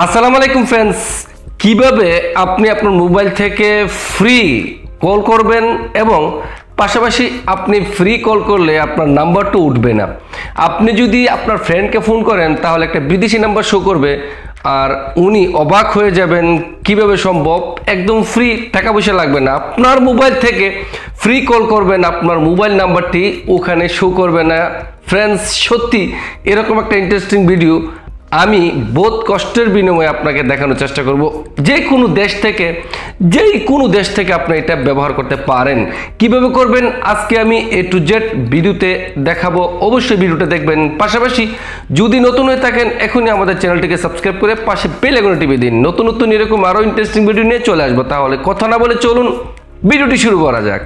আসসালামু আলাইকুম ফ্রেন্ডস, কিভাবে আপনি আপনার মোবাইল থেকে ফ্রি কল করবেন এবং পাশাপাশি আপনি ফ্রি কল করলে আপনার নাম্বারটা উঠবে না। আপনি যদি আপনার ফ্রেন্ডকে ফোন করেন তাহলে একটা বিদেশি নাম্বার শো করবে আর উনি অবাক হয়ে যাবেন কিভাবে সম্ভব। একদম ফ্রি, টাকা পয়সা লাগবে না। আপনার মোবাইল থেকে ফ্রি কল করবেন, আপনার মোবাইল নাম্বারটি ওখানে শো করবে না। ফ্রেন্ডস, সত্যি এরকম একটা ইন্টারেস্টিং ভিডিও আমি বহুত কষ্টের বিনিময়ে আপনাকে দেখানোর চেষ্টা করব। যে কোনো দেশ থেকে আপনি এটা ব্যবহার করতে পারেন। কিভাবে করবেন আজকে আমি A to Z ভিডিওতে দেখাবো। অবশ্যই ভিডিওটা দেখবেন। পাশাপাশি যদি নতুন হয়ে থাকেন এখনই আমাদের চ্যানেলটিকে সাবস্ক্রাইব করে পাশে বেল আইকনটি টিপে দিন। নতুন এরকম আরও ইন্টারেস্টিং ভিডিও নিয়ে চলে আসবো। তাহলে কথা না বলে চলুন ভিডিওটি শুরু করা যাক।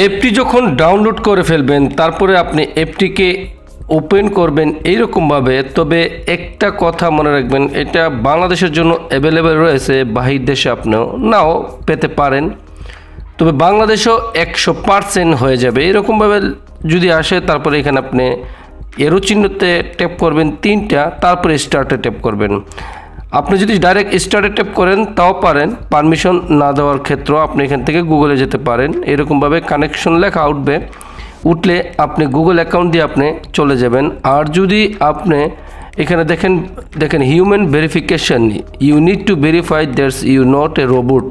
অ্যাপটি যখন ডাউনলোড করে ফেলবেন তারপরে আপনি অ্যাপটিকে ওপেন করবেন এইরকমভাবে। তবে একটা কথা মনে রাখবেন, এটা বাংলাদেশের জন্য অ্যাভেলেবেল রয়েছে, বাহির দেশে আপনিও নাও পেতে পারেন। তবে বাংলাদেশেও 100% হয়ে যাবে। এরকমভাবে যদি আসে তারপরে এখানে আপনি এরো চিহ্নতে ট্যাপ করবেন 3টা, তারপরে স্টার্টে ট্যাপ করবেন। আপনি যদি ডাইরেক্ট স্টার্টে ট্যাপ করেন তাও পারেন, পারমিশন না দেওয়ার ক্ষেত্রে আপনি এখান থেকে গুগলে যেতে পারেন। এরকমভাবে কানেকশন লেখা উঠলে আপনি গুগল অ্যাকাউন্ট দিয়ে আপনি চলে যাবেন। আর যদি আপনি এখানে দেখেন human verification, you need to verify that's you not a robot.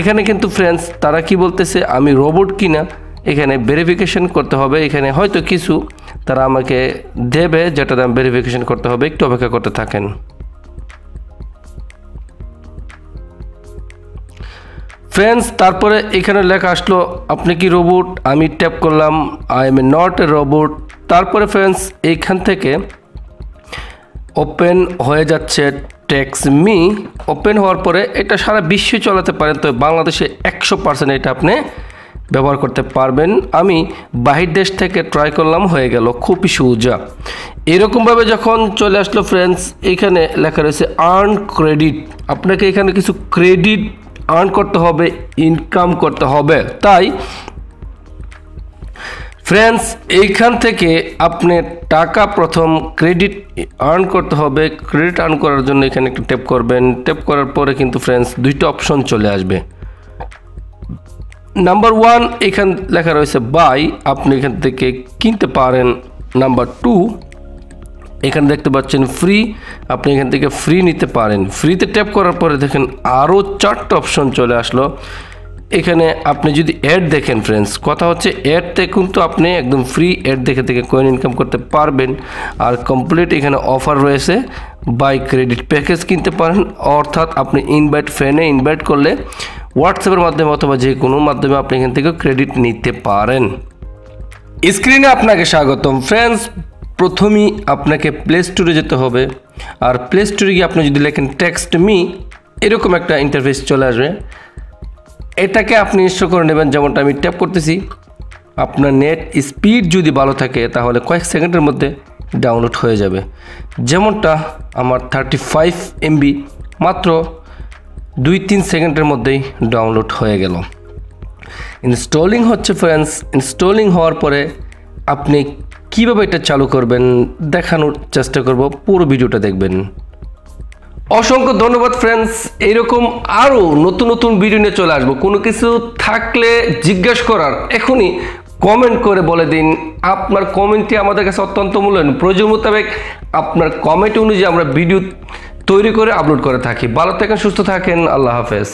এখানে কিন্তু ফ্রেন্ডস তারা কি বলতেছে, আমি রোবট কিনা এখানে ভেরিফিকেশন করতে হবে। এখানে হয়তো কিছু তারা আমাকে দেবে যেটা দাম ভেরিফিকেশন করতে হবে, একটু অপেক্ষা করতে থাকেন। ফ্রেন্ডস, তারপরে এখানে লেখা আসলো আপনি কি রোবট, আমি ট্যাপ করলাম I am not a robot. তারপরে ফ্রেন্ডস এইখান থেকে ওপেন হয়ে যাচ্ছে টেক্সট মি। ওপেন হওয়ার পরে এটা সারা বিশ্বে চালাতে পারেন, তো বাংলাদেশে 100% এটা আপনি ব্যবহার করতে পারবেন। আমি বাহির দেশ থেকে ট্রাই করলাম, হয়ে গেল, খুবই সোজা। এরকমভাবে যখন চলে আসলো ফ্রেন্ডস, এখানে লেখা রয়েছে আর্ন ক্রেডিট। আপনাকে এখানে কিছু ক্রেডিট আর্ন করতে হবে, ইনকাম করতে হবে। তাই ফ্রেন্ডস এইখান থেকে আপনি টাকা প্রথম ক্রেডিট আর্ন করতে হবে। ক্রেডিট আর্ন করার জন্য এখানে একটা ট্যাপ করবেন। ট্যাপ করার পরে কিন্তু ফ্রেন্ডস দুইটা অপশন চলে আসবে। নাম্বার 1 এখান লেখা রয়েছে বাই, আপনি এখান থেকে কিনতে পারেন। নাম্বার 2 এখানে দেখতে পাচ্ছেন ফ্রি, আপনি এখান থেকে ফ্রি নিতে পারেন। ফ্রিতে ট্যাপ করার পরে দেখেন আরও 4টা অপশন চলে আসলো। এখানে আপনি যদি অ্যাড দেখেন ফ্রেন্ডস, কথা হচ্ছে অ্যাডতে কিন্তু আপনি একদম ফ্রি অ্যাড দেখে কয়েন ইনকাম করতে পারবেন। আর কমপ্লিট এখানে অফার রয়েছে, বাই ক্রেডিট প্যাকেজ কিনতে পারেন। অর্থাৎ আপনি ফ্রেন্ডে ইনভাইট করলে হোয়াটসঅ্যাপের মাধ্যমে অথবা যে কোনো মাধ্যমে আপনি এখান থেকে ক্রেডিট নিতে পারেন। স্ক্রিনে আপনাকে স্বাগতম। ফ্রেন্ডস, প্রথমেই আপনাকে প্লে স্টোরে যেতে হবে। আর প্লে স্টোরে গিয়ে আপনি যদি লেখেন টেক্সট মি, এরকম একটা ইন্টারফেস চলে আসবে। এটাকে আপনি ইনস্টল করে নেবেন। যেমনটা আমি ট্যাপ করতেছি, আপনার নেট স্পিড যদি ভালো থাকে তাহলে কয়েক সেকেন্ডের মধ্যে ডাউনলোড হয়ে যাবে। যেমনটা আমার 35 MB মাত্র 2-3 সেকেন্ডের মধ্যেই ডাউনলোড হয়ে গেল। ইনস্টলিং হচ্ছে ফ্রেন্ডস। ইনস্টলিং হওয়ার পরে আপনি কিভাবে এটা চালু করবেন দেখানোর চেষ্টা করব, পুরো ভিডিওটা দেখবেন। অসংখ্য ধন্যবাদ ফ্রেন্ডস। এইরকম আরও নতুন ভিডিও নিয়ে চলে আসবো। কোনো কিছু থাকলে জিজ্ঞেস করার এখনই কমেন্ট করে বলে দিন। আপনার কমেন্টটি আমাদের কাছে অত্যন্ত মূল্যবান। প্রয়োজন মোতাবেক আপনার কমেন্ট অনুযায়ী আমরা ভিডিও তৈরি করে আপলোড করে থাকি। ভালো থাকেন, সুস্থ থাকেন, আল্লাহ হাফেজ।